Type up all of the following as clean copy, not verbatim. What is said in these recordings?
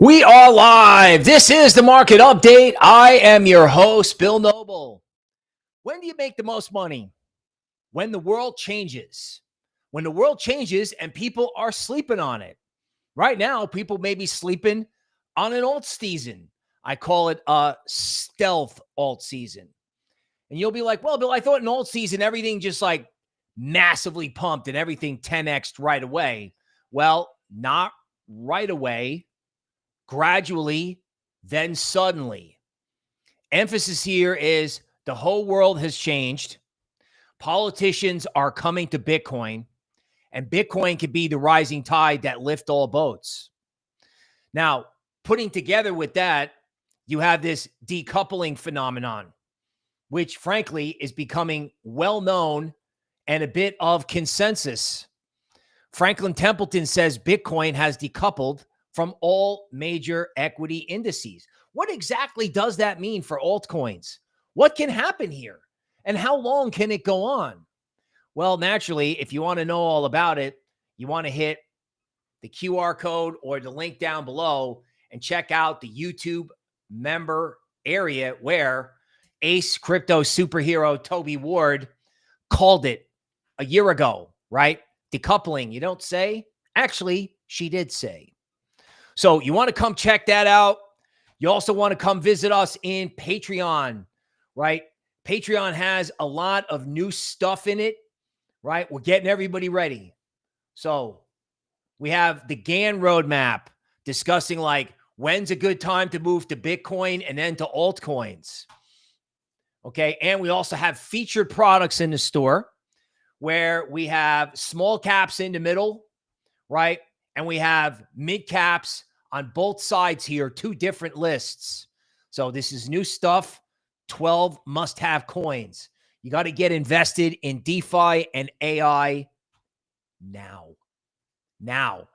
We are live. This is the market update. I am your host, Bill Noble. When do you make the most money? When the world changes. When the world changes and people are sleeping on it. Right now, people may be sleeping on an alt season. I call it a stealth alt season. And you'll be like, well, Bill, I thought in alt season, everything just like massively pumped and everything 10x'd right away. Well, not right away. Gradually, then suddenly. Emphasis here is the whole world has changed. Politicians are coming to Bitcoin, and Bitcoin could be the rising tide that lift all boats. Now, putting together with that, you have this decoupling phenomenon, which frankly is becoming well known and a bit of consensus. Franklin Templeton says Bitcoin has decoupled from all major equity indices. What exactly does that mean for altcoins? What can happen here? And how long can it go on? Well, naturally, if you want to know all about it, you want to hit the QR code or the link down below and check out the YouTube member area where Ace Crypto superhero Toby Ward called it a year ago, right? Decoupling, you don't say? Actually, she did say. So you want to come check that out. You also want to come visit us in Patreon, right? Patreon has a lot of new stuff in it, right? We're getting everybody ready. So we have the GAN roadmap discussing like when's a good time to move to Bitcoin and then to altcoins. Okay. And we also have featured products in the store where we have small caps in the middle, right? And we have mid caps on both sides here, two different lists. So this is new stuff, 12 must-have coins. You got to get invested in DeFi and AI now. Now,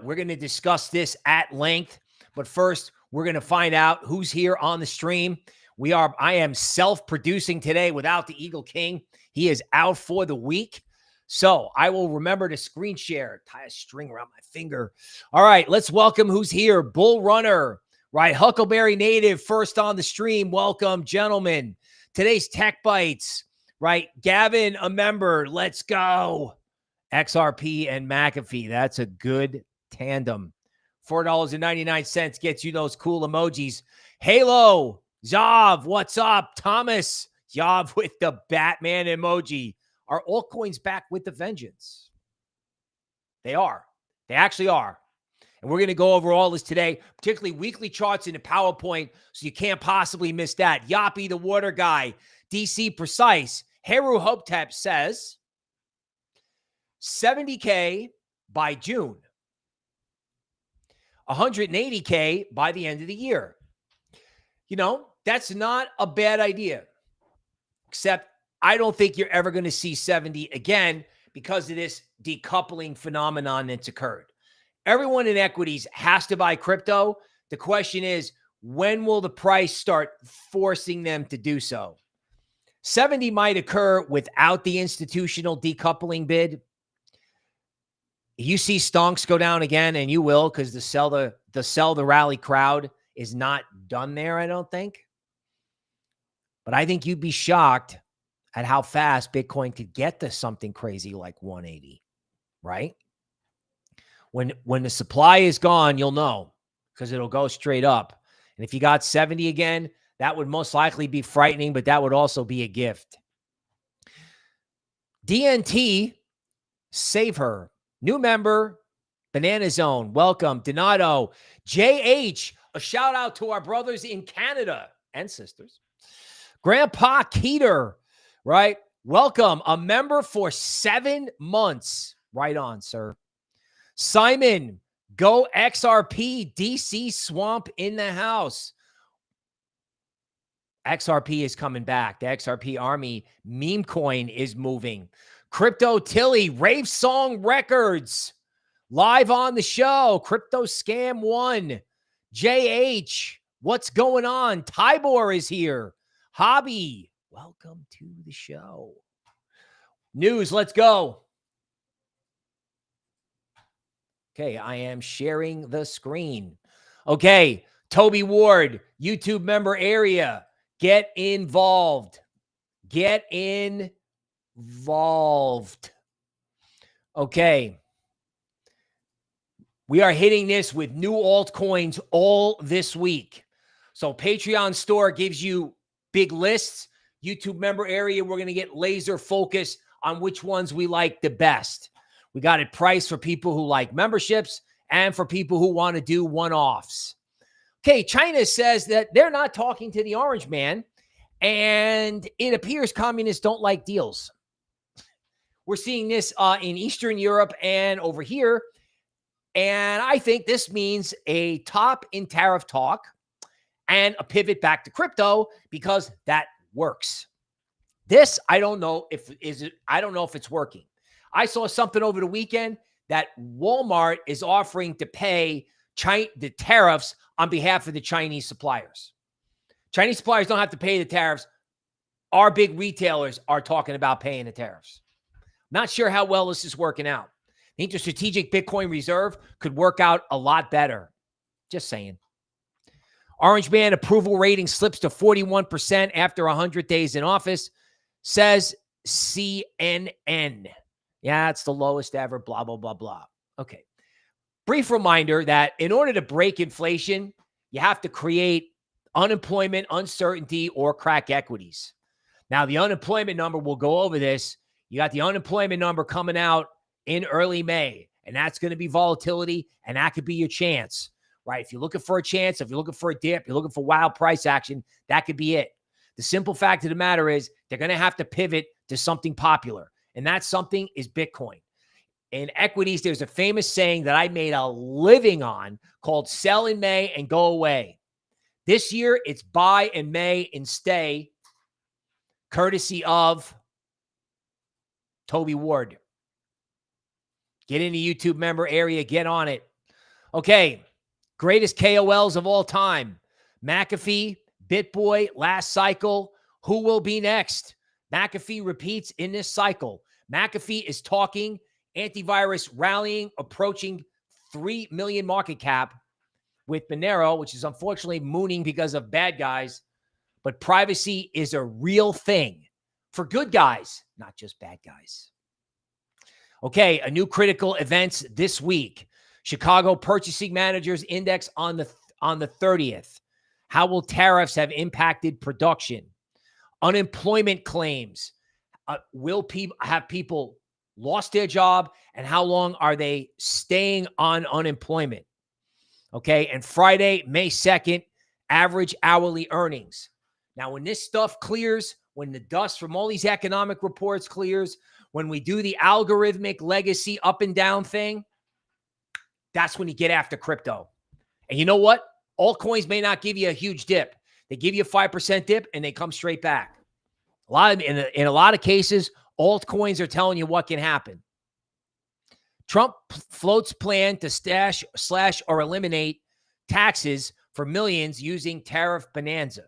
we're going to discuss this at length, but first, we're going to find out who's here on the stream. I am self-producing today without the Eagle King. He is out for the week. So I will remember to screen share, tie a string around my finger. All right, let's welcome who's here. Bull Runner, right? Huckleberry Native, first on the stream. Welcome, gentlemen. Today's Tech Bites, right? Gavin, a member. Let's go. XRP and McAfee. That's a good tandem. $4.99 gets you those cool emojis. Halo, Zav, what's up? Thomas, Zav with the Batman emoji. Are altcoins back with the vengeance? They are. They actually are. And we're going to go over all this today, particularly weekly charts in the PowerPoint, so you can't possibly miss that. Yappy, the water guy, DC Precise, Heru Hopetep says 70K by June, 180K by the end of the year. You know, that's not a bad idea, except I don't think you're ever going to see 70 again because of this decoupling phenomenon that's occurred. Everyone in equities has to buy crypto. The question is, when will the price start forcing them to do so? 70 might occur without the institutional decoupling bid. You see stonks go down again, and you will, because the sell the rally crowd is not done there, I don't think. But I think you'd be shocked at how fast Bitcoin could get to something crazy like 180, right? When the supply is gone, you'll know, because it'll go straight up. And if you got 70 again, that would most likely be frightening, but that would also be a gift. DNT, save her. New member, Banana Zone, welcome. Donato, JH, a shout out to our brothers in Canada and sisters. Grandpa Keeter, right? Welcome. A member for 7 months. Right on, sir. Simon, go XRP, DC Swamp in the house. XRP is coming back. The XRP army meme coin is moving. Crypto Tilly, Rave Song Records, live on the show. Crypto Scam 1. JH, what's going on? Tybor is here. Hobby, welcome to the show. News, let's go. Okay, I am sharing the screen. Okay, Toby Ward, YouTube member area. Get involved. Get involved. Okay. We are hitting this with new altcoins all this week. So Patreon store gives you big lists. YouTube member area, we're going to get laser focus on which ones we like the best. We got it priced for people who like memberships and for people who want to do one-offs. Okay, China says that they're not talking to the orange man, and it appears communists don't like deals. We're seeing this in Eastern Europe and over here. And I think this means a top in tariff talk and a pivot back to crypto because that works. This, I don't know if it's working. I saw something over the weekend that Walmart is offering to pay the tariffs on behalf of the Chinese suppliers. Chinese suppliers don't have to pay the tariffs. Our big retailers are talking about paying the tariffs. Not sure how well this is working out. I think the strategic Bitcoin reserve could work out a lot better. Just saying. Orange Man approval rating slips to 41% after 100 days in office, says CNN. Yeah, it's the lowest ever, blah, blah, blah, blah. Okay. Brief reminder that in order to break inflation, you have to create unemployment, uncertainty, or crack equities. Now, the unemployment number, we'll go over this. You got the unemployment number coming out in early May, and that's going to be volatility, and that could be your chance, right? If you're looking for a chance, if you're looking for a dip, you're looking for wild price action, that could be it. The simple fact of the matter is they're going to have to pivot to something popular, and that something is Bitcoin. In equities, there's a famous saying that I made a living on called sell in May and go away. This year, it's buy in May and stay, courtesy of Toby Ward. Get in the YouTube member area. Get on it. Okay. Greatest KOLs of all time. McAfee, BitBoy, last cycle. Who will be next? McAfee repeats in this cycle. McAfee is talking antivirus rallying, approaching 3 million market cap with Monero, which is unfortunately mooning because of bad guys. But privacy is a real thing for good guys, not just bad guys. Okay, a new critical events this week. Chicago Purchasing Managers Index on the 30th. How will tariffs have impacted production? Unemployment claims. Will people lost their job, and how long are they staying on unemployment? Okay, and Friday, May 2nd, average hourly earnings. Now, when this stuff clears, when the dust from all these economic reports clears, when we do the algorithmic legacy up and down thing, that's when you get after crypto. And you know what? Altcoins may not give you a huge dip. They give you a 5% dip and they come straight back. In a lot of cases, altcoins are telling you what can happen. Trump floats plan to slash or eliminate taxes for millions using tariff bonanza.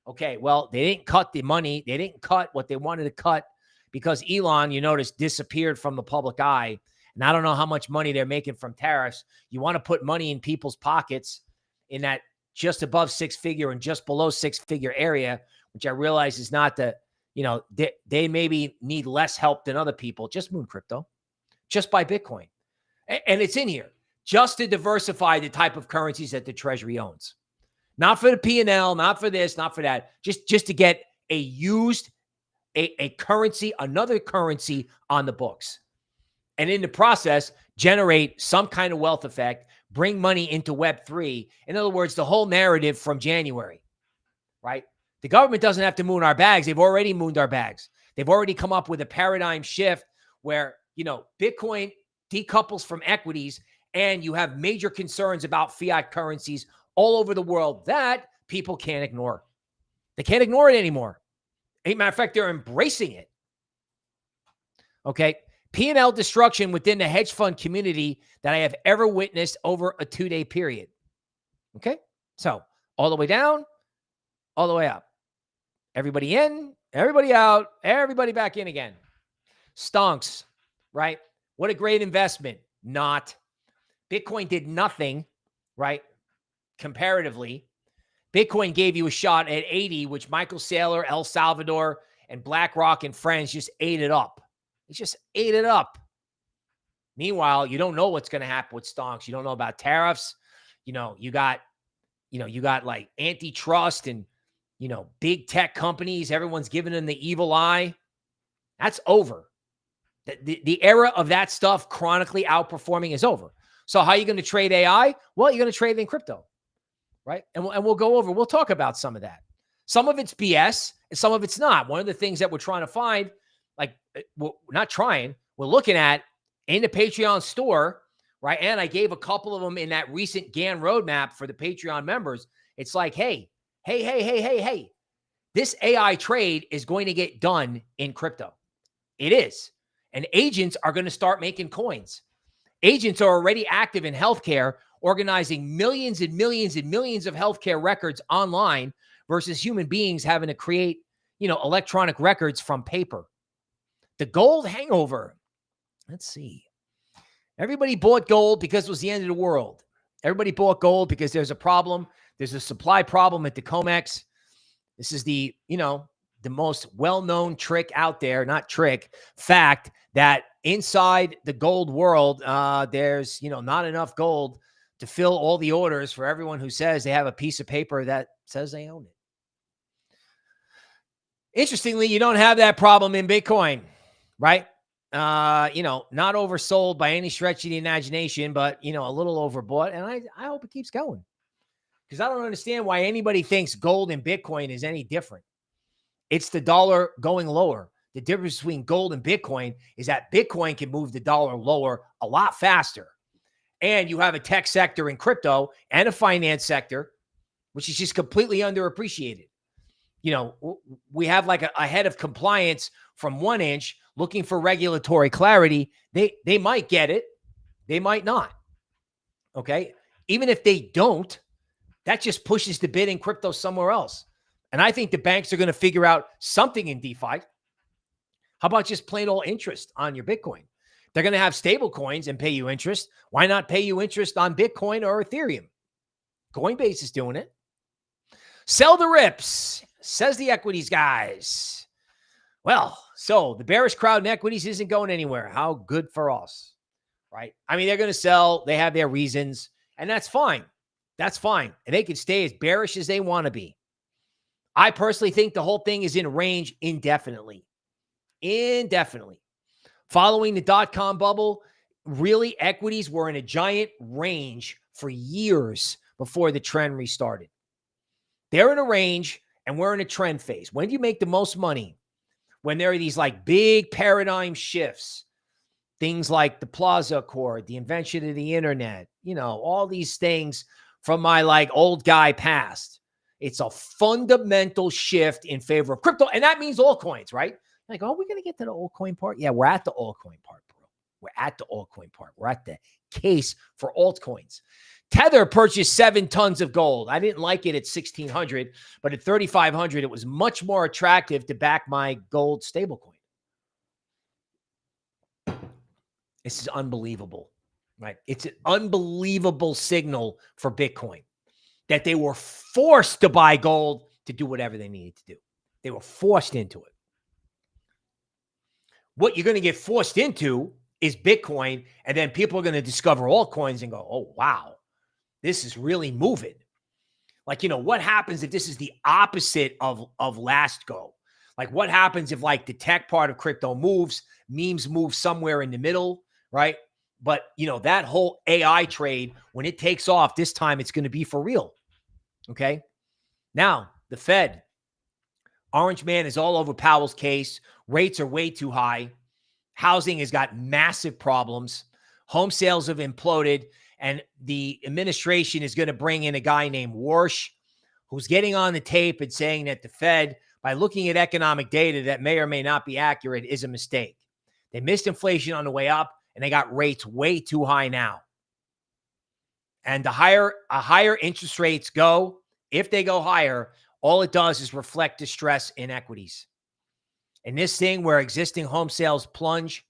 Okay, well, they didn't cut the money. They didn't cut what they wanted to cut because Elon, you notice, disappeared from the public eye. And I don't know how much money they're making from tariffs. You want to put money in people's pockets in that just above six-figure and just below six-figure area, which I realize is not the, they maybe need less help than other people. Just moon crypto. Just buy Bitcoin. And it's in here just to diversify the type of currencies that the Treasury owns. Not for the P&L, not for this, not for that. Just to get a currency, another currency on the books. And in the process, generate some kind of wealth effect, bring money into Web3. In other words, the whole narrative from January, right? The government doesn't have to moon our bags. They've already mooned our bags. They've already come up with a paradigm shift where, Bitcoin decouples from equities and you have major concerns about fiat currencies all over the world that people can't ignore. They can't ignore it anymore. As a matter of fact, they're embracing it. Okay. P&L destruction within the hedge fund community that I have ever witnessed over a 2-day period. Okay. So all the way down, all the way up. Everybody in, everybody out, everybody back in again. Stonks, right? What a great investment. Not. Bitcoin did nothing, right? comparatively, Bitcoin gave you a shot at 80, which Michael Saylor, El Salvador, and BlackRock and friends just ate it up. They just ate it up. Meanwhile, you don't know what's going to happen with stonks. You don't know about tariffs. You got like antitrust and, big tech companies. Everyone's giving them the evil eye. That's over. The era of that stuff chronically outperforming is over. So how are you going to trade AI? Well, you're going to trade it in crypto, right? And we'll talk about some of that. Some of it's BS and some of it's not. One of the things that we're trying to find, we're looking at in the Patreon store, right? And I gave a couple of them in that recent GAN roadmap for the Patreon members. It's like, hey, this AI trade is going to get done in crypto. It is. And agents are going to start making coins. Agents are already active in healthcare, organizing millions and millions and millions of healthcare records online versus human beings having to create, electronic records from paper. The gold hangover. Let's see. Everybody bought gold because it was the end of the world. Everybody bought gold because there's a problem. There's a supply problem at the COMEX. This is the most well-known trick out there, fact that inside the gold world, there's, not enough gold to fill all the orders for everyone who says they have a piece of paper that says they own it. Interestingly, you don't have that problem in Bitcoin, right? Not oversold by any stretch of the imagination, but, a little overbought. And I hope it keeps going because I don't understand why anybody thinks gold and Bitcoin is any different. It's the dollar going lower. The difference between gold and Bitcoin is that Bitcoin can move the dollar lower a lot faster. And you have a tech sector in crypto and a finance sector, which is just completely underappreciated. We have like a head of compliance from 1inch looking for regulatory clarity. They might get it. They might not. Okay. Even if they don't, that just pushes the bid in crypto somewhere else. And I think the banks are going to figure out something in DeFi. How about just plain old interest on your Bitcoin? They're going to have stable coins and pay you interest. Why not pay you interest on Bitcoin or Ethereum? Coinbase is doing it. Sell the rips, says the equities guys. Well, so the bearish crowd in equities isn't going anywhere. How good for us, right? I mean, they're going to sell. They have their reasons, and that's fine. That's fine. And they can stay as bearish as they want to be. I personally think the whole thing is in range indefinitely. Indefinitely. Following the dot-com bubble, really equities were in a giant range for years before the trend restarted. They're in a range and we're in a trend phase. When do you make the most money? When there are these like big paradigm shifts, things like the Plaza Accord, the invention of the internet, all these things from my like old guy past. It's a fundamental shift in favor of crypto. And that means altcoins, right? Like, oh, we're going to get to the altcoin part. Yeah, we're at the altcoin part, bro. We're at the altcoin part. We're at the case for altcoins. Tether purchased 7 tons of gold. I didn't like it at 1,600, but at 3,500, it was much more attractive to back my gold stablecoin. This is unbelievable, right? It's an unbelievable signal for Bitcoin that they were forced to buy gold to do whatever they needed to do. They were forced into it. What you're going to get forced into is Bitcoin, and then people are going to discover altcoins and go, oh, wow. This is really moving. Like, what happens if this is the opposite of last go? Like, what happens if like the tech part of crypto moves, memes move somewhere in the middle, right? But, that whole AI trade, when it takes off, this time it's going to be for real. Okay. Now, the Fed, Orange Man is all over Powell's case. Rates are way too high. Housing has got massive problems. Home sales have imploded. And the administration is going to bring in a guy named Warsh, who's getting on the tape and saying that the Fed, by looking at economic data that may or may not be accurate, is a mistake. They missed inflation on the way up, and they got rates way too high now. And the higher interest rates go, if they go higher, all it does is reflect distress in equities. And this thing where existing home sales plunge,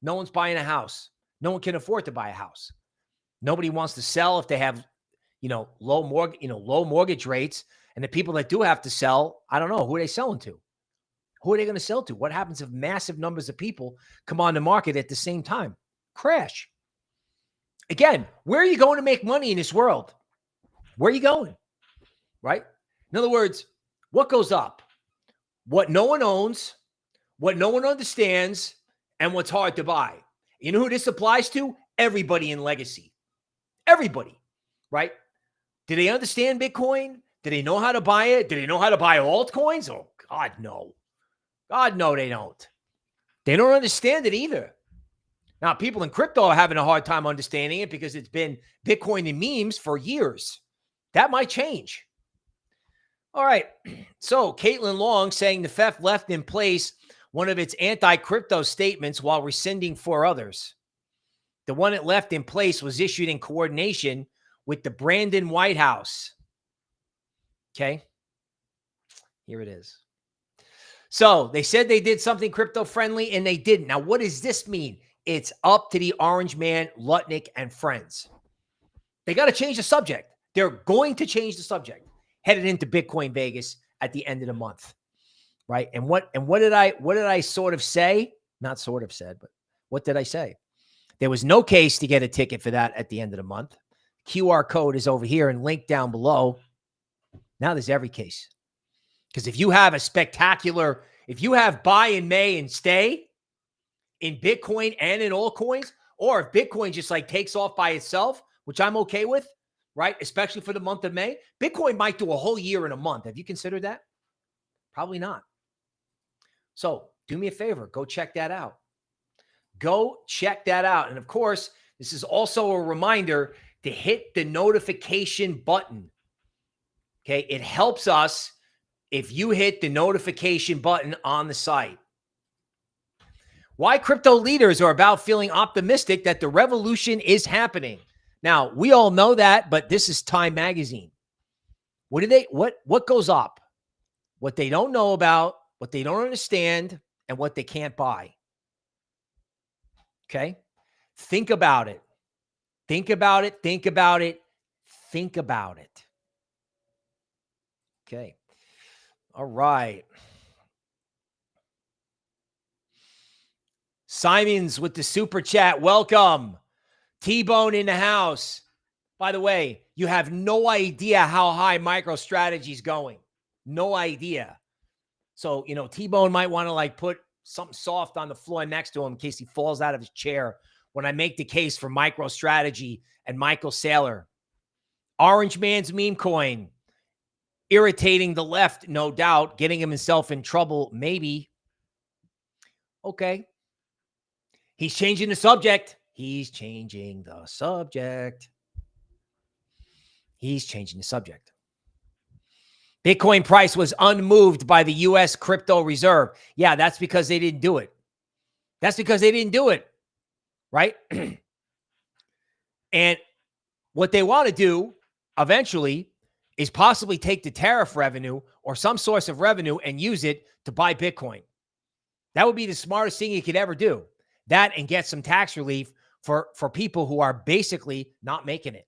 no one's buying a house. No one can afford to buy a house. Nobody wants to sell if they have, low mortgage rates, and the people that do have to sell, I don't know, who are they selling to? Who are they going to sell to? What happens if massive numbers of people come on the market at the same time? Crash. Again, where are you going to make money in this world? Where are you going? Right? In other words, what goes up? What no one owns, what no one understands, and what's hard to buy. You know who this applies to? Everybody in legacy. Everybody, right? Do they understand Bitcoin? Do they know how to buy it? Do they know how to buy altcoins? Oh, God, no. God, no, they don't. They don't understand it either. Now, people in crypto are having a hard time understanding it because it's been Bitcoin and memes for years. That might change. All right. So Caitlin Long saying the Fed left in place one of its anti-crypto statements while rescinding 4 others. The one it left in place was issued in coordination with the Brandon White House. Okay. Here it is. So they said they did something crypto friendly and they didn't. Now, what does this mean? It's up to the Orange Man, Lutnick, and friends. They got to change the subject. They're going to change the subject headed into Bitcoin Vegas at the end of the month. Right. And what did I sort of say? Not sort of said, but what did I say? There was no case to get a ticket for that at the end of the month. QR code is over here and linked down below. Now there's every case. Because if you have if you have buy in May and stay in Bitcoin and in altcoins, or if Bitcoin just like takes off by itself, which I'm okay with, right? Especially for the month of May, Bitcoin might do a whole year in a month. Have you considered that? Probably not. So do me a favor, go check that out. Go check that out. And of course, this is also a reminder to hit the notification button. Okay. It helps us if you hit the notification button on the site. Why crypto leaders are about feeling optimistic that the revolution is happening. Now, we all know that, but this is Time Magazine. What goes up? What they don't know about, what they don't understand, and what they can't buy. Okay? Think about it. Think about it. Think about it. Think about it. Okay. All right. Simon's with the super chat. Welcome. T-Bone in the house. By the way, you have no idea how high MicroStrategy's going. No idea. So, T-Bone might want to like put something soft on the floor next to him in case he falls out of his chair when I make the case for MicroStrategy and Michael Saylor. Orange Man's meme coin. Irritating the left, no doubt. Getting himself in trouble, maybe. Okay. He's changing the subject. He's changing the subject. He's changing the subject. Bitcoin price was unmoved by the U.S. Crypto Reserve. Yeah, that's because they didn't do it. That's because they didn't do it, right? And what they want to do eventually is possibly take the tariff revenue or some source of revenue and use it to buy Bitcoin. That would be the smartest thing you could ever do. That and get some tax relief for people who are basically not making it.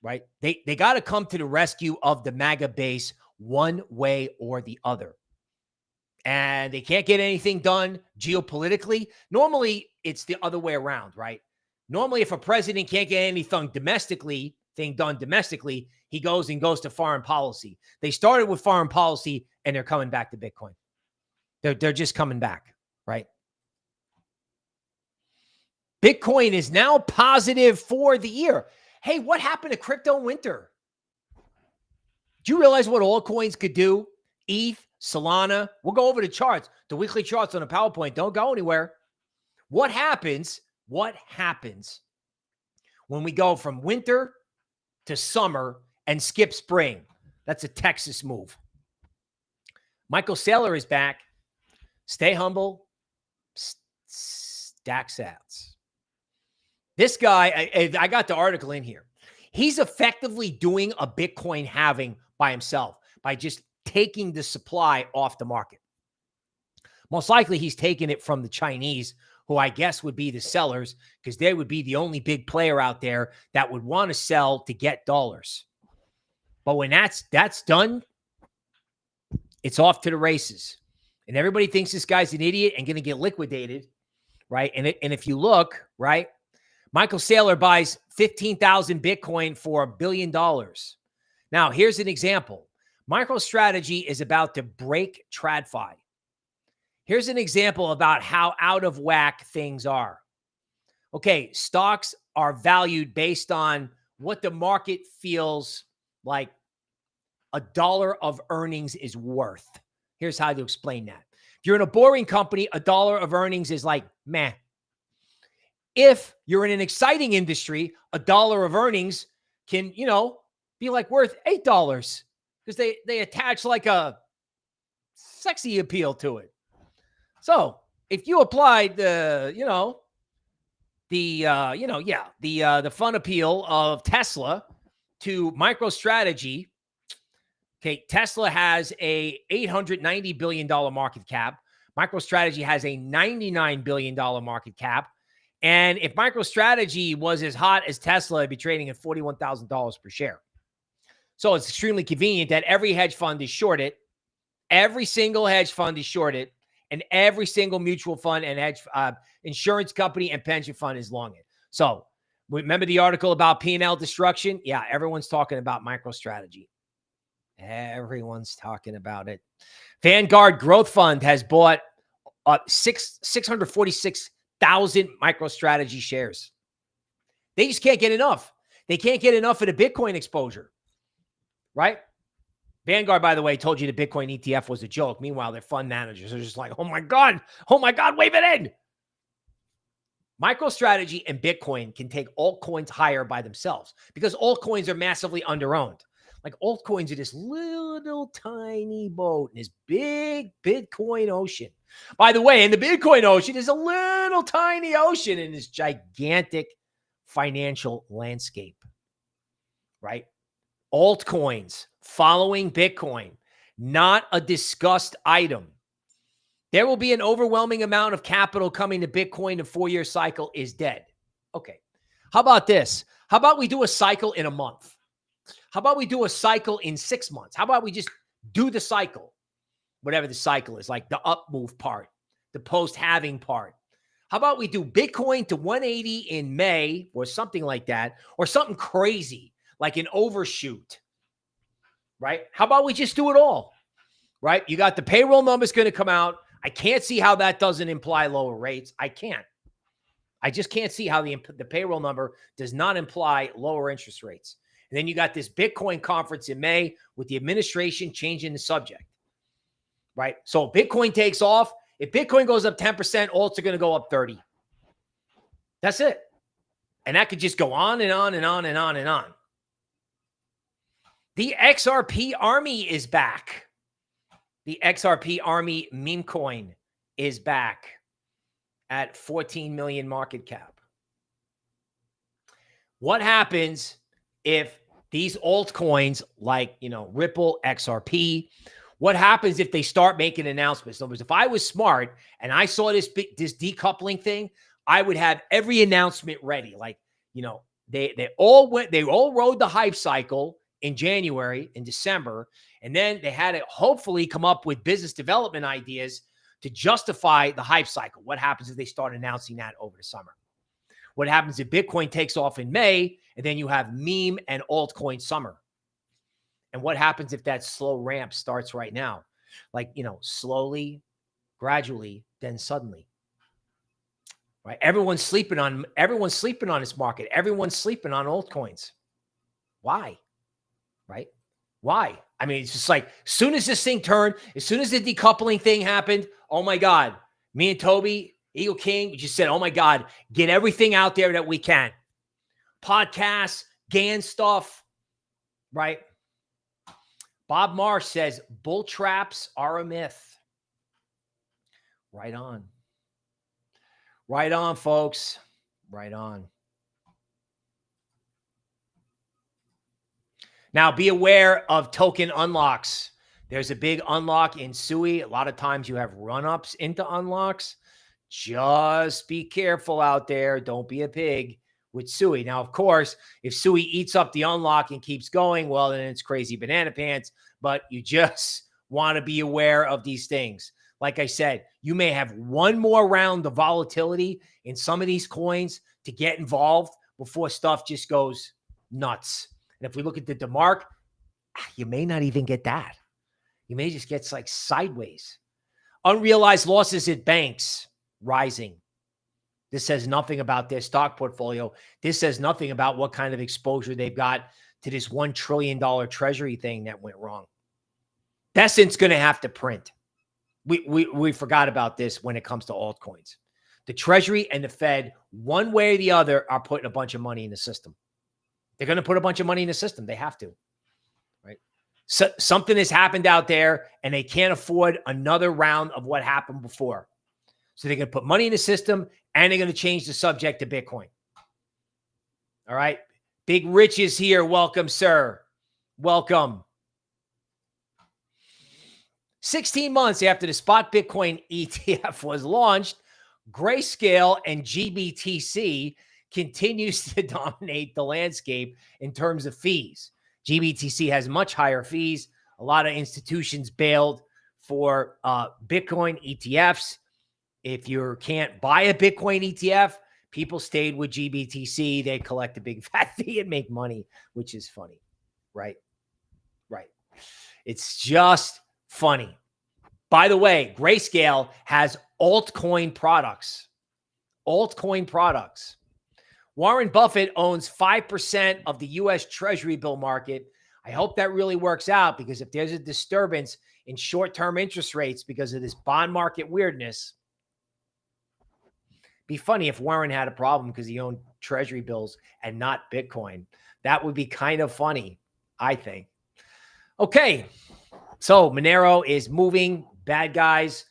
Right? They got to come to the rescue of the MAGA base one way or the other. And they can't get anything done geopolitically. Normally, it's the other way around, right? Normally, if a president can't get anything done domestically, he goes to foreign policy. They started with foreign policy, and they're coming back to Bitcoin. They're just coming back, right? Bitcoin is now positive for the year. Hey, what happened to crypto winter? Do you realize what altcoins could do? ETH, Solana. We'll go over the charts, the weekly charts on the PowerPoint. Don't go anywhere. What happens when we go from winter to summer and skip spring? That's a Texas move. Michael Saylor is back. Stay humble. Stack sats. This guy, I got the article in here. He's effectively doing a Bitcoin halving by himself by just taking the supply off the market. Most likely he's taking it from the Chinese who I guess would be the sellers, because they would be the only big player out there that would want to sell to get dollars. But when that's done, it's off to the races. And everybody thinks this guy's an idiot and going to get liquidated, right? And if you look, right, Michael Saylor buys 15,000 Bitcoin for $1 billion. Now, here's an example. MicroStrategy is about to break TradFi. Here's an example about how out of whack things are. Okay, stocks are valued based on what the market feels like $1 of earnings is worth. Here's how to explain that. If you're in a boring company, $1 of earnings is like, meh. If you're in an exciting industry, $1 of earnings can, be like worth $8 because they attach like a sexy appeal to it. So if you applied the fun appeal of Tesla to MicroStrategy, okay, Tesla has a $890 billion market cap. MicroStrategy has a $99 billion market cap. And if MicroStrategy was as hot as Tesla, it'd be trading at $41,000 per share. So it's extremely convenient that every hedge fund is short it. Every single hedge fund is short it. And every single mutual fund and insurance company and pension fund is long it. So remember the article about P&L destruction? Yeah, everyone's talking about MicroStrategy. Everyone's talking about it. Vanguard Growth Fund has bought 646,000 MicroStrategy shares. They just can't get enough. They can't get enough of the Bitcoin exposure, right? Vanguard, by the way, told you the Bitcoin ETF was a joke. Meanwhile, their fund managers are just like, oh my God, wave it in. MicroStrategy and Bitcoin can take altcoins higher by themselves because altcoins are massively underowned. Like altcoins are this little tiny boat in this big Bitcoin ocean. By the way, in the Bitcoin ocean is a little tiny ocean in this gigantic financial landscape, right? Altcoins following Bitcoin, not a discussed item. There will be an overwhelming amount of capital coming to Bitcoin. The 4-year cycle is dead. Okay. How about this? How about we do a cycle in a month? How about we do a cycle in 6 months? How about we just do the cycle? Whatever the cycle is, like the up move part, the post-halving part. How about we do Bitcoin to 180 in May or something like that, or something crazy like an overshoot, right? How about we just do it all, right? You got the payroll numbers going to come out. I can't see how that doesn't imply lower rates. I just can't see how the payroll number does not imply lower interest rates. And then you got this Bitcoin conference in May with the administration changing the subject, right? So Bitcoin takes off. If Bitcoin goes up 10%, alts are going to go up 30. That's it. And that could just go on and on and on and on and on. The XRP army is back. The XRP army meme coin is back at 14 million market cap. What happens if these altcoins like, Ripple, XRP, what happens if they start making announcements? In other words, if I was smart and I saw this decoupling thing, I would have every announcement ready. Like, they all rode the hype cycle in January, in December, and then they had to hopefully come up with business development ideas to justify the hype cycle. What happens if they start announcing that over the summer? What happens if Bitcoin takes off in May and then you have meme and altcoin summer? And what happens if that slow ramp starts right now? Like, slowly, gradually, then suddenly. Right? Everyone's sleeping on this market. Everyone's sleeping on altcoins. Why? Right? Why? I mean, it's just like, as soon as this thing turned, as soon as the decoupling thing happened, oh my God, me and Toby, Eagle King, we just said, oh my God, get everything out there that we can. Podcasts, GAN stuff, right? Bob Marsh says, bull traps are a myth. Right on. Right on, folks. Right on. Now, be aware of token unlocks. There's a big unlock in SUI. A lot of times you have run-ups into unlocks. Just be careful out there. Don't be a pig with SUI. Now, of course, if SUI eats up the unlock and keeps going, well, then it's crazy banana pants. But you just want to be aware of these things. Like I said, you may have one more round of volatility in some of these coins to get involved before stuff just goes nuts. And if we look at the DeMark, you may not even get that. You may just get like sideways. Unrealized losses at banks rising. This says nothing about their stock portfolio. This says nothing about what kind of exposure they've got to this $1 trillion Treasury thing that went wrong. Beseent's going to have to print. We forgot about this when it comes to altcoins. The Treasury and the Fed, one way or the other, are putting a bunch of money in the system. They're going to put a bunch of money in the system. They have to, right? So something has happened out there, and they can't afford another round of what happened before. So they're going to put money in the system, and they're going to change the subject to Bitcoin. All right. Big Rich is here. Welcome, sir. Welcome. 16 months after the spot Bitcoin ETF was launched, Greyscale and GBTC continues to dominate the landscape in terms of fees. GBTC has much higher fees. A lot of institutions bailed for Bitcoin ETFs. If you can't buy a Bitcoin ETF, people stayed with GBTC. They collect a big fat fee and make money, which is funny, right? Right. It's just funny. By the way, Greyscale has altcoin products. Altcoin products. Warren Buffett owns 5% of the U.S. Treasury bill market. I hope that really works out, because if there's a disturbance in short-term interest rates because of this bond market weirdness, it'd be funny if Warren had a problem because he owned Treasury bills and not Bitcoin. That would be kind of funny, I think. Okay, so Monero is moving. Bad guys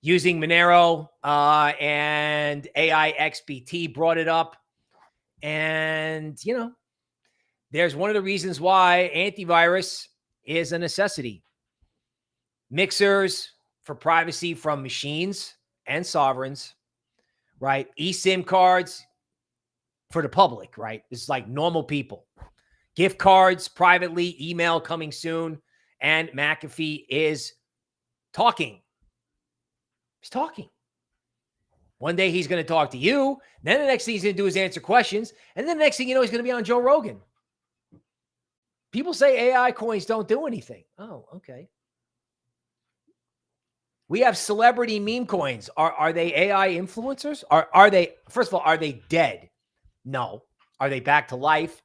using Monero, and AI XBT brought it up. And, you know, there's one of the reasons why antivirus is a necessity. Mixers for privacy from machines and sovereigns, right? eSIM cards for the public, right? This is like normal people. Gift cards privately, email coming soon. And McAfee is talking. He's talking. One day he's going to talk to you. Then the next thing he's going to do is answer questions. And then the next thing you know, he's going to be on Joe Rogan. People say AI coins don't do anything. Oh, okay. We have celebrity meme coins. Are they AI influencers? Are they, first of all, are they dead? No. Are they back to life?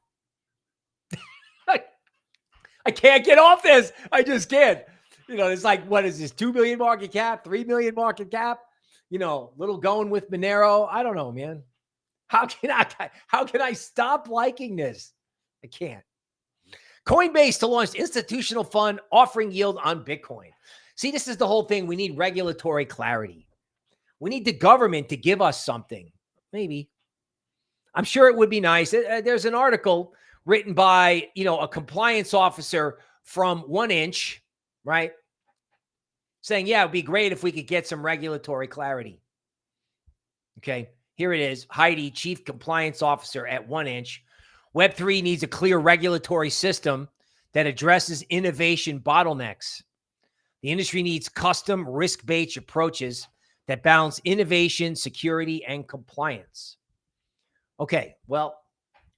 I can't get off this. I just can't. You know, it's like, what is this? 2 million market cap, 3 million market cap? You know, little going with Monero. I don't know, man. How can I stop liking this? I can't. Coinbase to launch institutional fund offering yield on Bitcoin. See, this is the whole thing. We need regulatory clarity. We need the government to give us something. Maybe. I'm sure it would be nice. There's an article written by, you know, a compliance officer from 1inch, right? Saying, yeah, it'd be great if we could get some regulatory clarity. Okay, here it is. Heidi, Chief Compliance Officer at 1inch. Web3 needs a clear regulatory system that addresses innovation bottlenecks. The industry needs custom risk-based approaches that balance innovation, security, and compliance. Okay, well,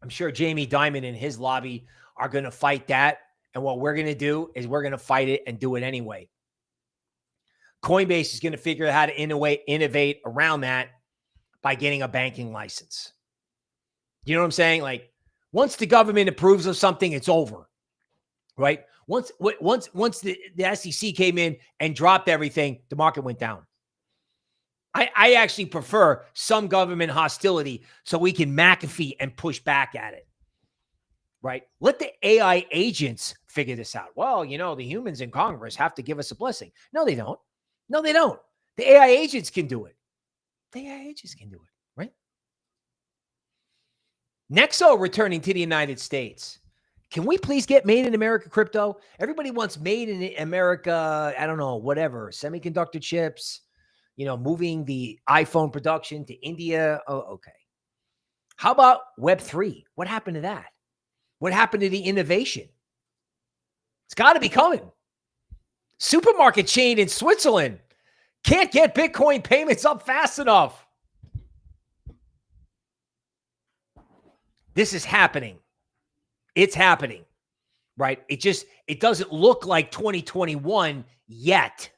I'm sure Jamie Dimon and his lobby are going to fight that. And what we're going to do is we're going to fight it and do it anyway. Coinbase is going to figure out how to innovate around that by getting a banking license. You know what I'm saying? Like, once the government approves of something, it's over, right? Once the SEC came in and dropped everything, the market went down. I actually prefer some government hostility so we can McAfee and push back at it, right? Let the AI agents figure this out. Well, you know, the humans in Congress have to give us a blessing. No, they don't. No, they don't. The AI agents can do it. The AI agents can do it, right? Nexo returning to the United States. Can we please get made in America crypto? Everybody wants made in America, I don't know, whatever, semiconductor chips, moving the iPhone production to India. Oh, okay. How about Web3? What happened to that? What happened to the innovation? It's got to be coming. Supermarket chain in Switzerland can't get Bitcoin payments up fast enough. This is happening. It's happening, right? It doesn't look like 2021 yet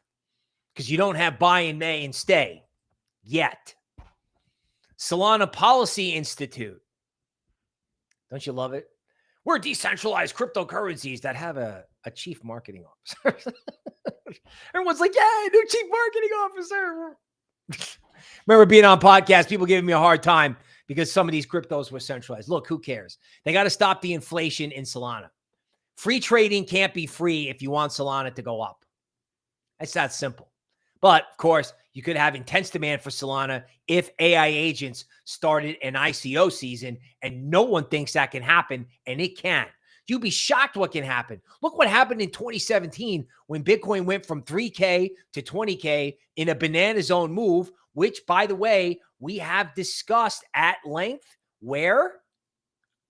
because you don't have buy in May and stay yet. Solana Policy Institute. Don't you love it? We're decentralized cryptocurrencies that have a chief marketing officer. Everyone's like, yeah, new chief marketing officer. Remember being on podcasts, people giving me a hard time because some of these cryptos were centralized. Look, who cares? They got to stop the inflation in Solana. Free trading can't be free if you want Solana to go up. It's that simple. But, of course, you could have intense demand for Solana if AI agents started an ICO season, and no one thinks that can happen, and it can. You'd be shocked what can happen. Look what happened in 2017 when Bitcoin went from 3K to 20K in a banana zone move, which, by the way, we have discussed at length. Where?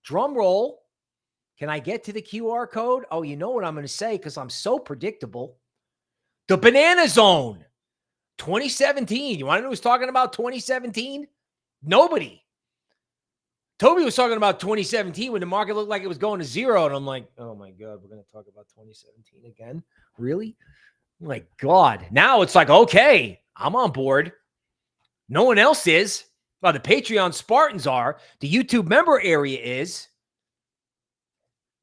Drum roll. Can I get to the QR code? Oh, you know what I'm going to say because I'm so predictable. The banana zone. 2017. You want to know who's talking about 2017? Nobody. Toby was talking about 2017 when the market looked like it was going to zero. And I'm like, oh my God, we're going to talk about 2017 again? Really? My God. Now it's like, okay, I'm on board. No one else is. Well, the Patreon Spartans are. The YouTube member area is.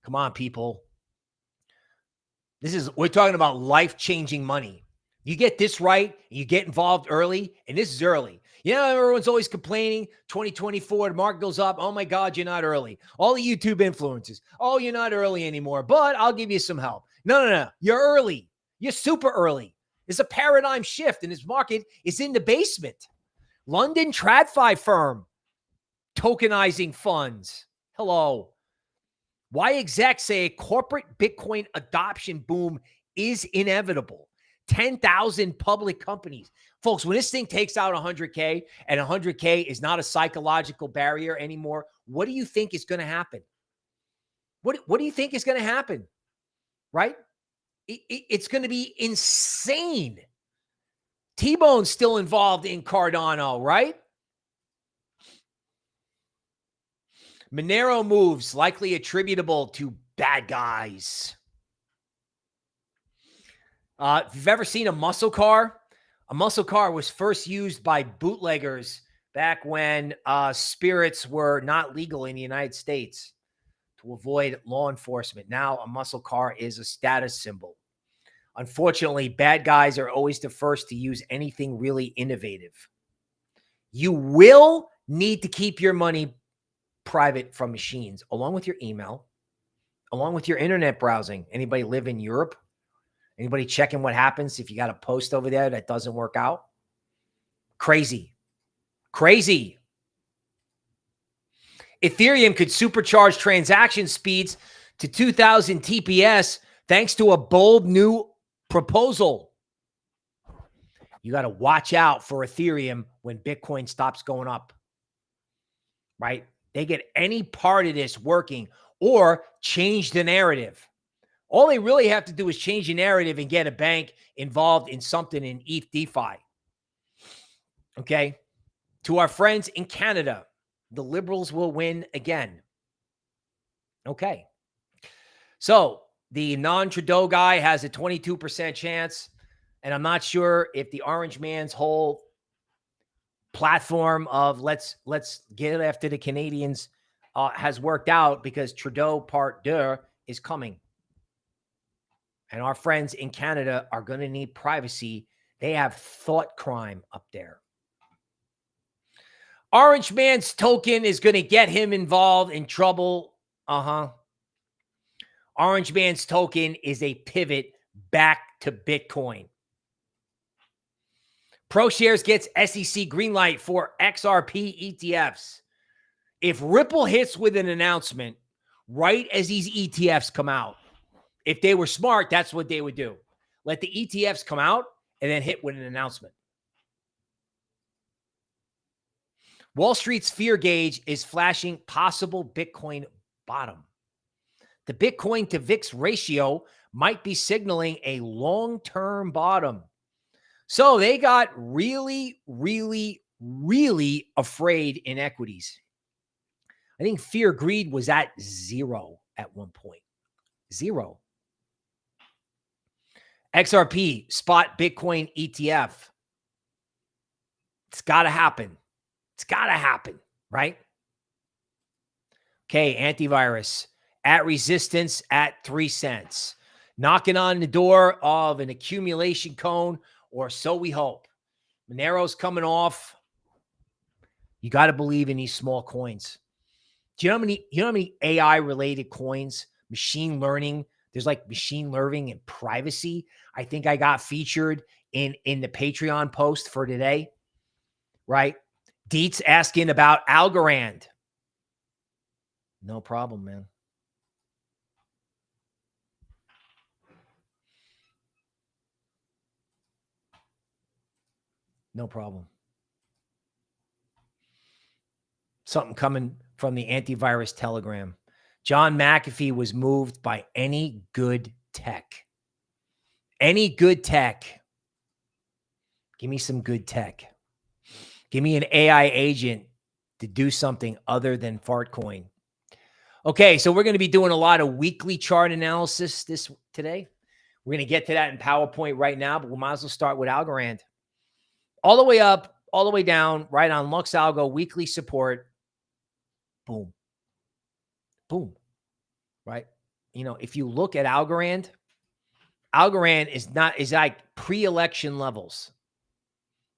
Come on, people. We're talking about life-changing money. You get this right, you get involved early, and this is early. Everyone's always complaining, 2024, the market goes up. Oh my God, you're not early. All the YouTube influencers. Oh, you're not early anymore, but I'll give you some help. No. You're early. You're super early. It's a paradigm shift, and this market is in the basement. London TradFi firm tokenizing funds. Hello. Why execs say a corporate Bitcoin adoption boom is inevitable. 10,000 public companies. Folks, when this thing takes out 100K and 100K is not a psychological barrier anymore, what do you think is going to happen? What do you think is going to happen? Right? It's going to be insane. T-Bone's still involved in Cardano, right? Monero moves likely attributable to bad guys. If you've ever seen a muscle car was first used by bootleggers back when spirits were not legal in the United States to avoid law enforcement. Now a muscle car is a status symbol. Unfortunately, bad guys are always the first to use anything really innovative. You will need to keep your money private from machines, along with your email, along with your internet browsing. Anybody live in Europe? Anybody checking what happens if you got a post over there that doesn't work out? Crazy. Ethereum could supercharge transaction speeds to 2,000 TPS thanks to a bold new proposal. You got to watch out for Ethereum when Bitcoin stops going up, right? They get any part of this working or change the narrative. All they really have to do is change the narrative and get a bank involved in something in ETH DeFi. Okay? To our friends in Canada, the Liberals will win again. Okay. So the non-Trudeau guy has a 22% chance, and I'm not sure if the Orange Man's whole platform of let's get after the Canadians has worked out, because Trudeau Part 2 is coming. And our friends in Canada are going to need privacy. They have thought crime up there. Orange Man's token is going to get him involved in trouble. Orange Man's token is a pivot back to Bitcoin. ProShares gets SEC green light for XRP ETFs. If Ripple hits with an announcement right as these ETFs come out, if they were smart, that's what they would do. Let the ETFs come out and then hit with an announcement. Wall Street's fear gauge is flashing possible Bitcoin bottom. The Bitcoin to VIX ratio might be signaling a long-term bottom. So they got really, really, really afraid in equities. I think fear greed was at 0 at one point. 0. XRP, spot Bitcoin ETF. It's got to happen. It's got to happen, right? Okay, antivirus at resistance at 3 cents. Knocking on the door of an accumulation cone, or so we hope. Monero's coming off. You got to believe in these small coins. Do you know how many AI related coins, machine learning? There's like machine learning and privacy. I think I got featured in the Patreon post for today, right? Deets asking about Algorand. No problem, man. No problem. Something coming from the antivirus telegram. John McAfee was moved by any good tech. Any good tech. Give me some good tech. Give me an AI agent to do something other than Fartcoin. Okay, so we're going to be doing a lot of weekly chart analysis today. We're going to get to that in PowerPoint right now, but we might as well start with Algorand. All the way up, all the way down, right on Lux Algo, weekly support. Boom. Boom. Right? You know, if you look at Algorand is like pre-election levels.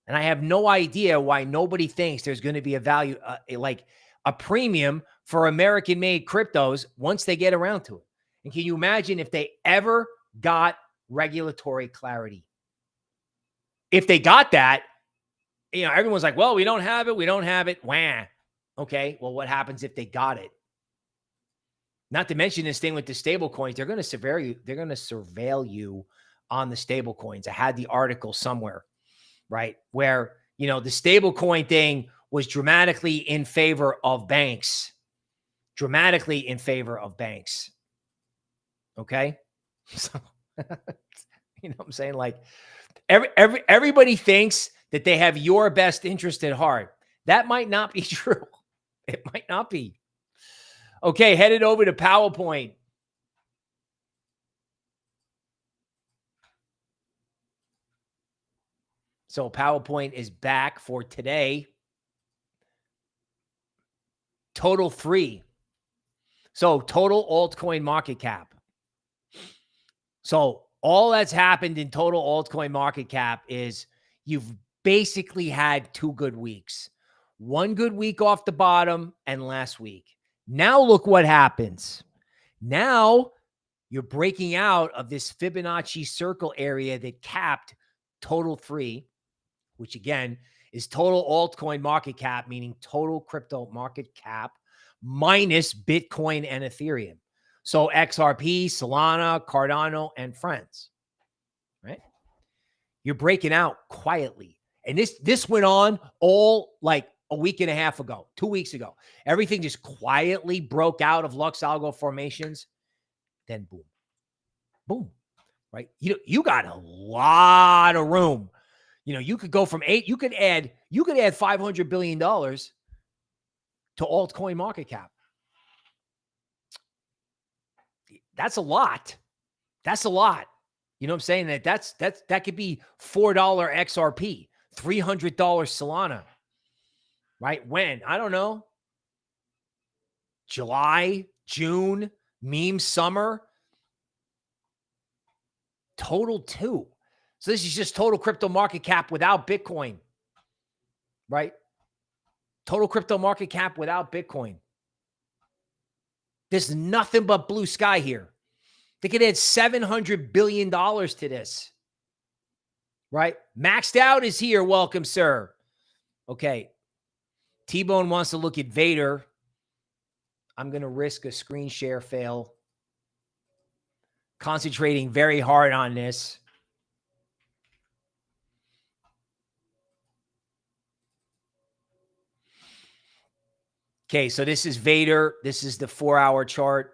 And I have no idea why nobody thinks there's going to be a value, like a premium for American-made cryptos once they get around to it. And can you imagine if they ever got regulatory clarity? If they got that, you know, everyone's like, well, we don't have it. We don't have it. Wah. Okay. Well, what happens if they got it? Not to mention this thing with the stable coins. They're going to surveil you on the stable coins. I had the article somewhere, right? Where, you know, the stable coin thing was dramatically in favor of banks. Dramatically in favor of banks. Okay. So, you know what I'm saying? Like everybody thinks that they have your best interest at heart. That might not be true. It might not be. Okay, headed over to PowerPoint. So PowerPoint is back for today. Total 3. So total altcoin market cap. So all that's happened in total altcoin market cap is you've basically had 2 good weeks. 1 good week off the bottom and last week. Now look what happens. Now you're breaking out of this Fibonacci circle area that capped total 3, which again is total altcoin market cap, meaning total crypto market cap minus Bitcoin and Ethereum. So XRP, Solana, Cardano, and friends, right? You're breaking out quietly. And this went on all like a week and a half ago, 2 weeks ago. Everything just quietly broke out of Lux Algo formations. Then boom, boom, right? You got a lot of room. You know, you could go from 8, you could add $500 billion to altcoin market cap. That's a lot. That's a lot. You know what I'm saying? That could be $4 XRP, $300 Solana. Right? When? I don't know. July, June, meme summer. Total 2. So this is just total crypto market cap without Bitcoin. Right? Total crypto market cap without Bitcoin. There's nothing but blue sky here. They could add $700 billion to this. Right? Maxed out is here. Welcome, sir. Okay. T-Bone wants to look at Vader. I'm going to risk a screen share fail. Concentrating very hard on this. Okay, so this is Vader. This is the 4-hour chart.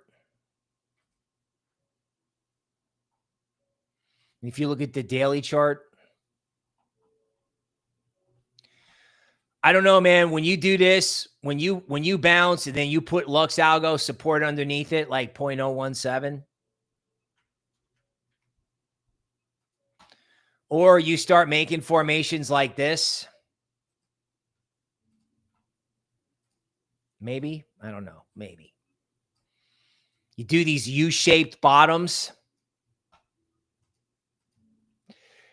If you look at the daily chart, I don't know, man. When you do this, when you bounce and then you put Lux Algo support underneath it, like 0.017, or you start making formations like this, maybe, I don't know, maybe. You do these U-shaped bottoms.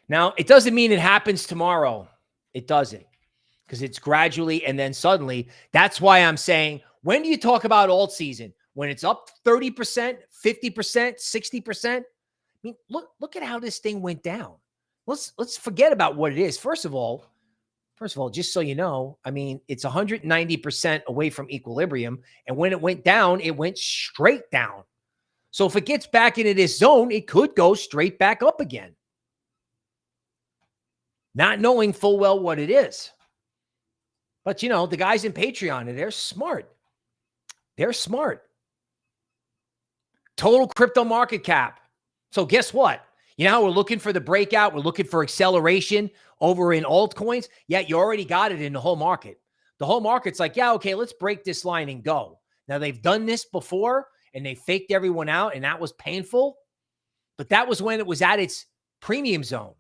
Now, it doesn't mean it happens tomorrow. It doesn't, because it's gradually and then suddenly. That's why I'm saying, when do you talk about alt season? When it's up 30%, 50%, 60%? I mean, look at how this thing went down. Let's forget about what it is. First of all, just so you know, I mean, it's 190% away from equilibrium. And when it went down, it went straight down. So if it gets back into this zone, it could go straight back up again. Not knowing full well what it is. But, you know, the guys in Patreon, they're smart. They're smart. Total crypto market cap. So guess what? You know how we're looking for the breakout? We're looking for acceleration over in altcoins. Yet you already got it in the whole market. The whole market's like, yeah, okay, let's break this line and go. Now, they've done this before, and they faked everyone out, and that was painful. But that was when it was at its premium zone.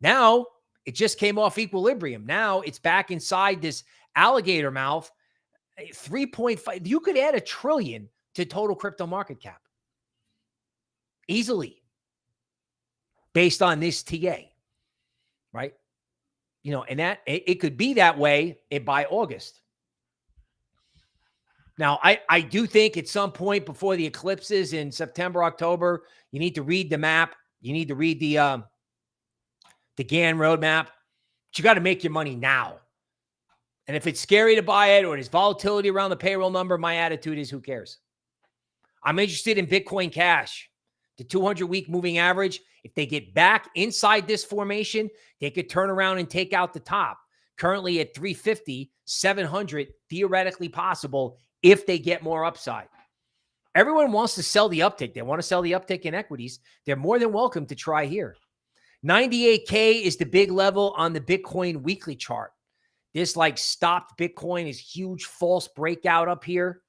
Now, it just came off equilibrium. Now, it's back inside this alligator mouth. 3.5. You could add $1 trillion to total crypto market cap. Easily. Based on this TA. Right? You know, and that it could be that way by August. Now, I do think at some point before the eclipses in September, October, you need to read the map. You need to read the GAN roadmap. But you got to make your money now. And if it's scary to buy it or there's volatility around the payroll number, my attitude is, who cares? I'm interested in Bitcoin Cash. The 200-week moving average, if they get back inside this formation, they could turn around and take out the top. Currently at 350, 700, theoretically possible if they get more upside. Everyone wants to sell the uptick. They want to sell the uptick in equities. They're more than welcome to try here. 98K is the big level on the Bitcoin weekly chart. This like stopped Bitcoin is huge false breakout up here.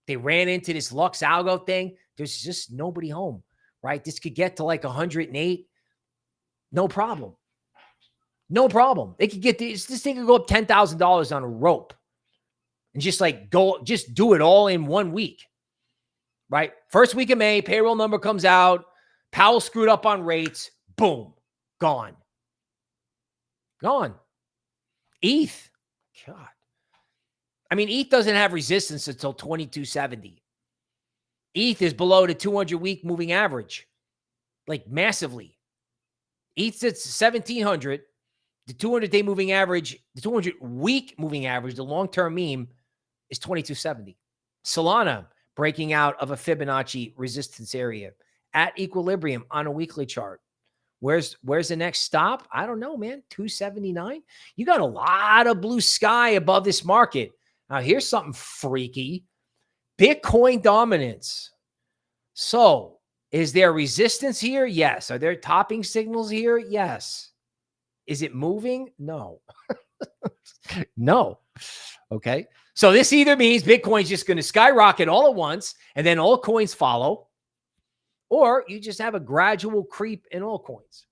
They ran into this Lux Algo thing. There's just nobody home, right? This could get to like 108. No problem. No problem. They could get this thing could go up $10,000 on a rope and just like just do it all in 1 week, right? First week of May, payroll number comes out. Powell screwed up on rates. Boom. Gone. Gone. ETH. God. I mean, ETH doesn't have resistance until 2270. ETH is below the 200-week moving average, like massively. ETH's at 1700. The 200-day moving average, the 200-week moving average, the long-term meme is 2270. Solana breaking out of a Fibonacci resistance area at equilibrium on a weekly chart. Where's the next stop? I don't know, man. 279. You got a lot of blue sky above this market. Now, here's something freaky. Bitcoin dominance. So, is there resistance here? Yes. Are there topping signals here? Yes. Is it moving? No. No. Okay. So, this either means Bitcoin's just going to skyrocket all at once and then all coins follow, or you just have a gradual creep in all coins.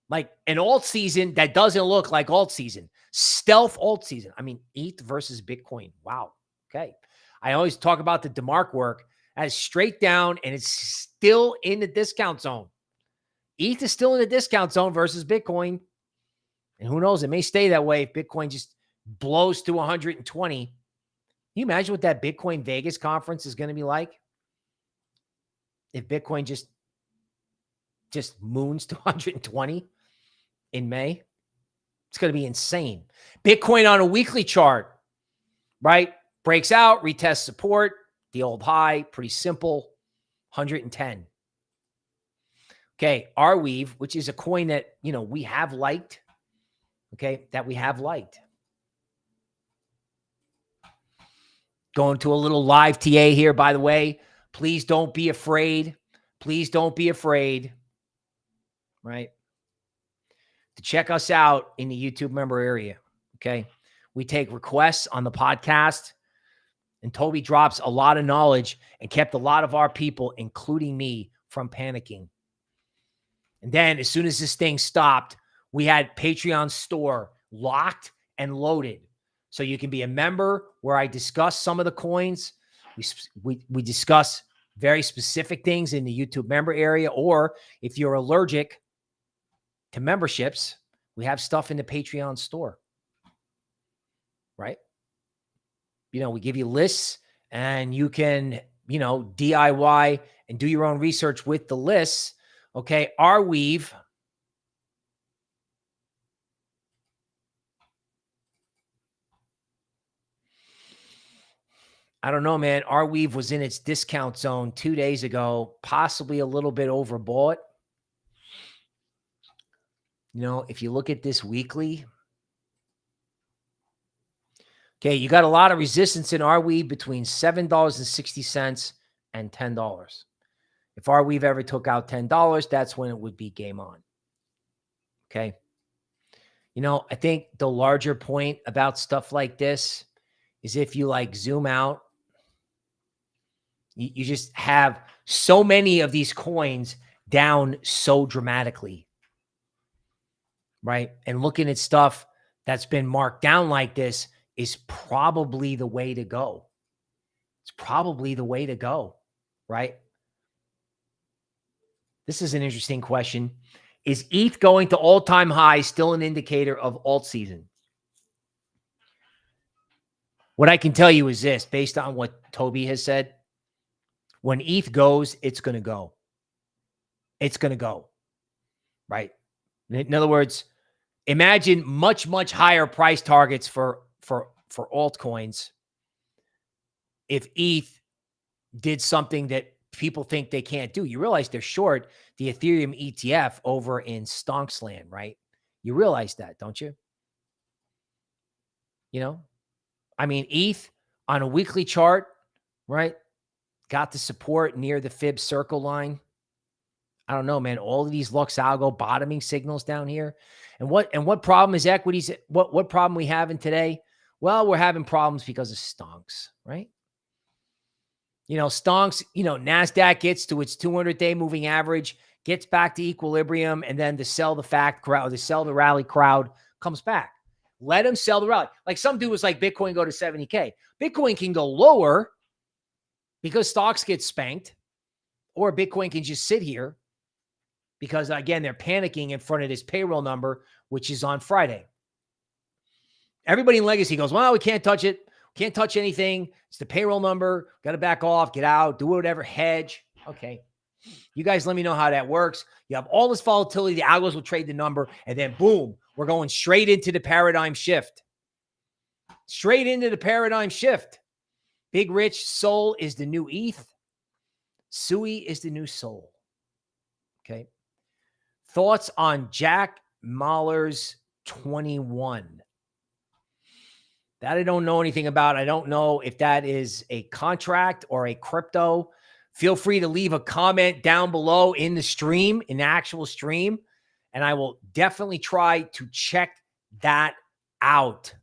Like an alt season that doesn't look like alt season. Stealth alt season. I mean, ETH versus Bitcoin. Wow. Okay. I always talk about the DeMark work as straight down, and it's still in the discount zone. ETH is still in the discount zone versus Bitcoin. And who knows? It may stay that way if Bitcoin just blows to 120. Can you imagine what that Bitcoin Vegas conference is going to be like? If Bitcoin just moons to 120 in May, it's going to be insane. Bitcoin on a weekly chart, right? Breaks out, retests support, the old high, pretty simple, 110. Okay, Arweave, which is a coin that, we have liked, okay, that we have liked. Going to a little live TA here, by the way. Please don't be afraid. Please don't be afraid, right? To check us out in the YouTube member area, okay? We take requests on the podcast, and Toby drops a lot of knowledge and kept a lot of our people, including me, from panicking. And then as soon as this thing stopped, we had Patreon store locked and loaded. So you can be a member where I discuss some of the coins. We discuss very specific things in the YouTube member area. Or if you're allergic to memberships, we have stuff in the Patreon store, right? You know, we give you lists and you can, you know, DIY and do your own research with the lists. Okay. Arweave. I don't know, man. Arweave was in its discount zone 2 days ago, possibly a little bit overbought. You know, if you look at this weekly, okay, you got a lot of resistance in Arweave between $7.60 and $10. If Arweave ever took out $10, that's when it would be game on. Okay. You know, I think the larger point about stuff like this is if you like zoom out, you just have so many of these coins down so dramatically, right? And looking at stuff that's been marked down like this is probably the way to go. It's probably the way to go, right? This is an interesting question. Is ETH going to all-time high still an indicator of alt season? What I can tell you is this, based on what Toby has said, when ETH goes, it's going to go. It's going to go, right? In other words, imagine much, much higher price targets for altcoins if ETH did something that people think they can't do. You realize they're short the Ethereum ETF over in Stonksland, right? You realize that, don't you? You know, I mean, ETH on a weekly chart, right? Got the support near the fib circle line. I don't know, man. All of these Lux Algo bottoming signals down here. And what problem is equities? What problem we having today? Well, we're having problems because of stonks, right? You know, stonks, you know, NASDAQ gets to its 200-day moving average, gets back to equilibrium, and then the sell the fact crowd, the sell the rally crowd comes back. Let them sell the rally. Like some dude was like, Bitcoin go to 70K. Bitcoin can go lower because stocks get spanked, or Bitcoin can just sit here because, again, they're panicking in front of this payroll number, which is on Friday. Everybody in Legacy goes, well, we can't touch it. Can't touch anything. It's the payroll number. Got to back off, get out, do whatever, hedge. Okay. You guys let me know how that works. You have all this volatility. The algos will trade the number, and then boom, we're going straight into the paradigm shift. Straight into the paradigm shift. Big Rich Sol is the new ETH. SUI is the new Sol. Okay. Thoughts on Jack Mallers 21? That I don't know anything about. I don't know if that is a contract or a crypto. Feel free to leave a comment down below in the stream, in the actual stream, and I will definitely try to check that out.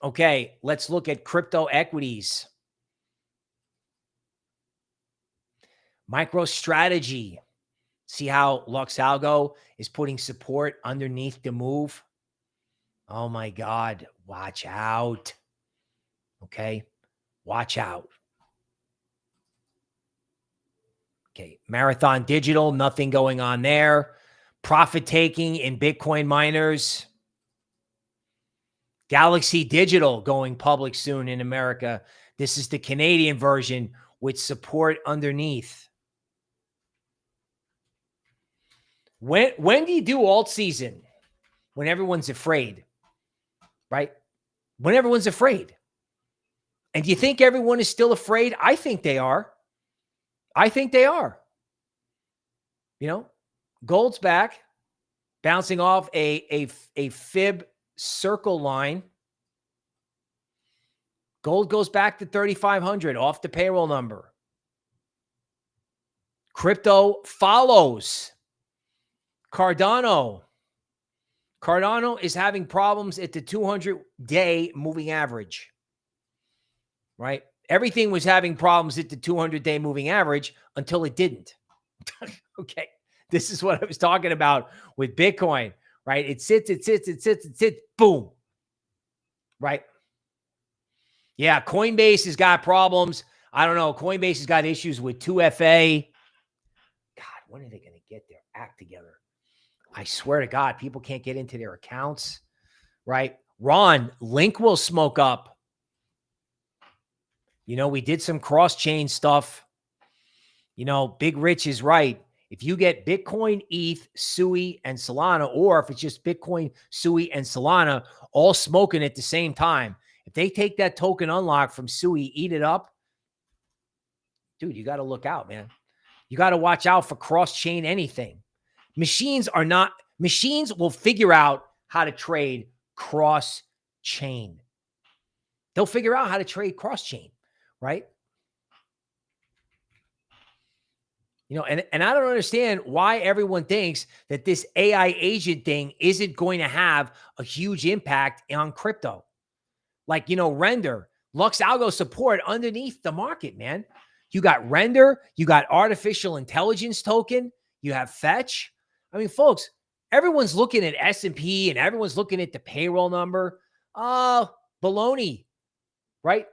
Okay, let's look at crypto equities. MicroStrategy. See how Lux Algo is putting support underneath the move? Oh my God, watch out. Okay, watch out. Okay, Marathon Digital, nothing going on there. Profit taking in Bitcoin miners. Galaxy Digital going public soon in America. This is the Canadian version with support underneath. When do you do alt season? When everyone's afraid, right? When everyone's afraid. And do you think everyone is still afraid? I think they are. I think they are. You know, gold's back, bouncing off a fib circle line. Gold goes back to 3,500 off the payroll number. Crypto follows. Cardano is having problems at the 200-day moving average, right? Everything was having problems at the 200-day moving average until it didn't. Okay. This is what I was talking about with Bitcoin, right? It sits, boom, right? Yeah, Coinbase has got problems. I don't know. Coinbase has got issues with 2FA. God, when are they going to get their act together? I swear to God, people can't get into their accounts, right? Ron, Link will smoke up. You know, we did some cross-chain stuff. You know, Big Rich is right. If you get Bitcoin, ETH, SUI, and Solana, or if it's just Bitcoin, SUI, and Solana all smoking at the same time, if they take that token unlock from SUI, eat it up, dude, you got to look out, man. You got to watch out for cross-chain anything. Machines will figure out how to trade cross-chain. They'll figure out how to trade cross-chain, right? You know, and I don't understand why everyone thinks that this AI agent thing isn't going to have a huge impact on crypto. Like, you know, Render, Lux Algo support underneath the market, man. You got Render, you got artificial intelligence token, you have Fetch. I mean, folks, everyone's looking at S&P and everyone's looking at the payroll number. Baloney, right?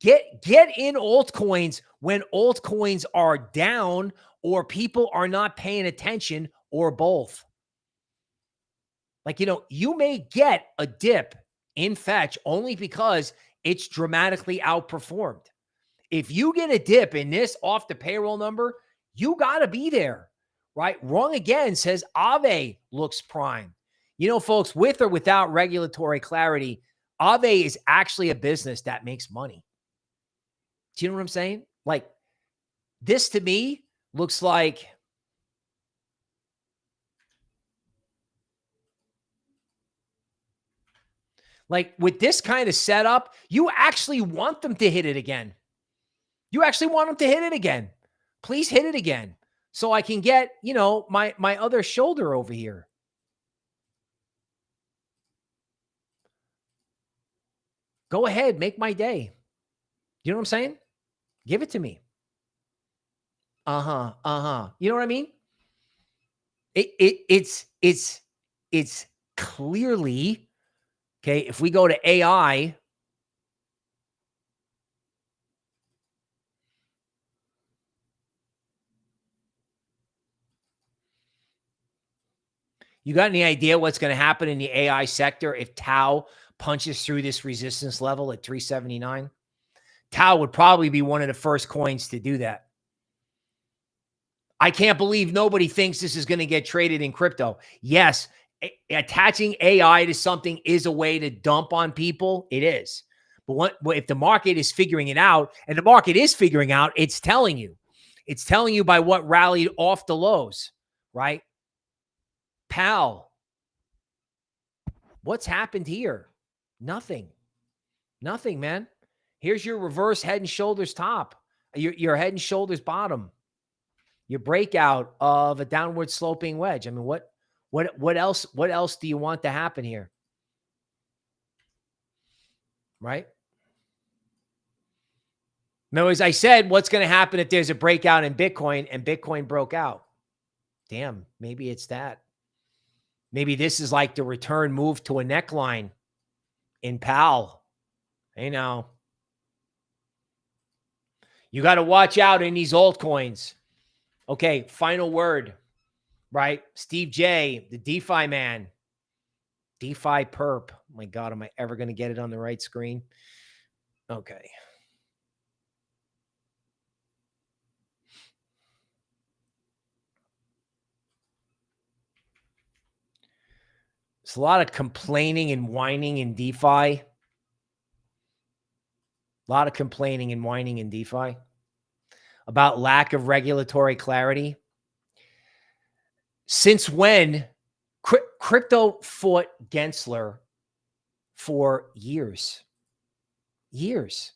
Get in altcoins when altcoins are down or people are not paying attention or both. Like, you know, you may get a dip in Fetch only because it's dramatically outperformed. If you get a dip in this off the payroll number, you got to be there, right? Wrong Again says Aave looks prime. You know, folks, with or without regulatory clarity, Aave is actually a business that makes money. Do you know what I'm saying? Like, this to me looks like with this kind of setup, you actually want them to hit it again. You actually want them to hit it again. Please hit it again so I can get, you know, my other shoulder over here. Go ahead, make my day. You know what I'm saying? Give it to me. You know what I mean? It's clearly, okay, if we go to AI, you got any idea what's going to happen in the AI sector if Tau punches through this resistance level at 379? Tau would probably be one of the first coins to do that. I can't believe nobody thinks this is going to get traded in crypto. Yes, attaching AI to something is a way to dump on people. It is. But if the market is figuring it out, and the market is figuring out, it's telling you. It's telling you by what rallied off the lows, right? Pal, what's happened here? Nothing. Nothing, man. Here's your reverse head and shoulders top, your head and shoulders bottom, your breakout of a downward sloping wedge. I mean, what else do you want to happen here? Right? Now, as I said, what's going to happen if there's a breakout in Bitcoin and Bitcoin broke out? Damn, maybe it's that. Maybe this is like the return move to a neckline in Powell. Hey, now. You got to watch out in these altcoins. Okay, final word, right? Steve J, the DeFi man. DeFi perp. Oh my God, am I ever going to get it on the right screen? Okay. There's a lot of complaining and whining in DeFi. A lot of complaining and whining in DeFi about lack of regulatory clarity. Since when crypto fought Gensler for years? Years.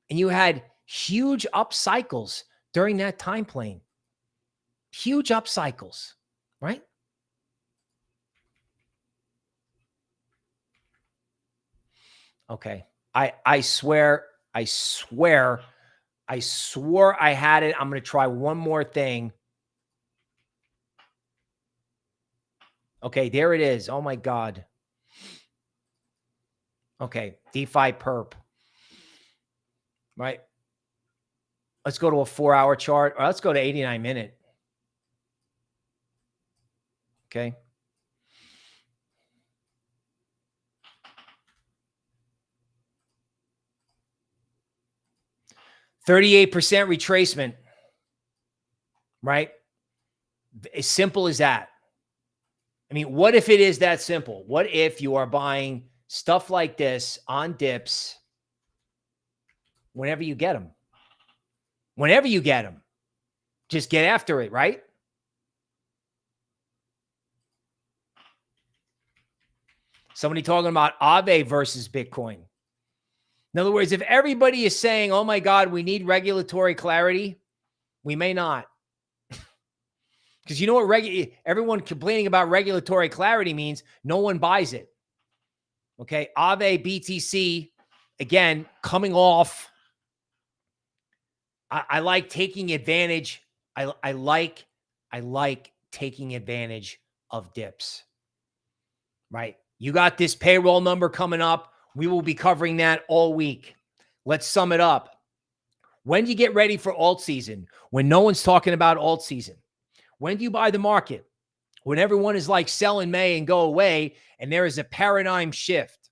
And you had huge up cycles during that time plane. Huge up cycles, right? Okay. I swear I swore I had it. I'm going to try one more thing. Okay, there it is. Oh my God. Okay, DeFi perp. Right. Let's go to a 4-hour chart, or let's go to 89-minute. Okay. %38 retracement. Right? As simple as that. I mean, what if it is that simple? What if you are buying stuff like this on dips whenever you get them? Whenever you get them, just get after it, right? Somebody talking about Aave versus Bitcoin. In other words, if everybody is saying, oh my God, we need regulatory clarity, we may not. Because you know what everyone complaining about regulatory clarity means? No one buys it. Okay. Aave BTC, again, coming off. I like taking advantage. I like taking advantage of dips. Right. You got this payroll number coming up. We will be covering that all week. Let's sum it up. When do you get ready for alt season? When no one's talking about alt season. When do you buy the market? When everyone is like sell in May and go away, and there is a paradigm shift.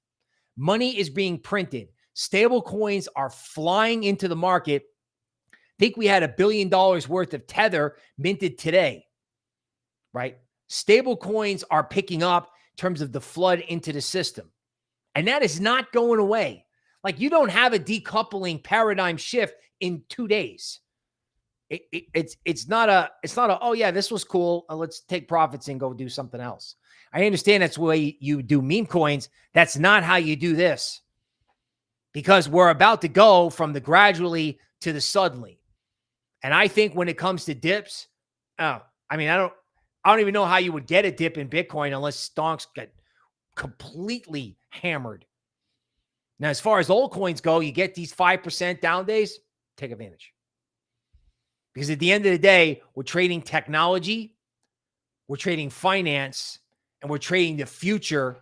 Money is being printed. Stable coins are flying into the market. I think we had $1 billion worth of Tether minted today, right? Stable coins are picking up in terms of the flood into the system. And that is not going away. Like, you don't have a decoupling paradigm shift in 2 days. It's not a, oh yeah, this was cool. Let's take profits and go do something else. I understand that's the way you do meme coins. That's not how you do this, because we're about to go from the gradually to the suddenly. And I think when it comes to dips, I don't even know how you would get a dip in Bitcoin unless stonks get completely hammered. Now, as far as altcoins go, you get these 5% down days, take advantage. Because at the end of the day, we're trading technology, we're trading finance, and we're trading the future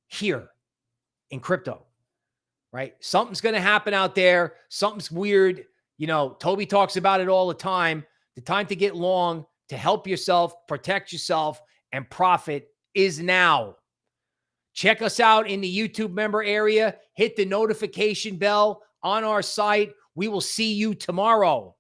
here in crypto, right? Something's going to happen out there. Something's weird. You know, Toby talks about it all the time. The time to get long, to help yourself, protect yourself, and profit is now. Check us out in the YouTube member area. Hit the notification bell on our site. We will see you tomorrow.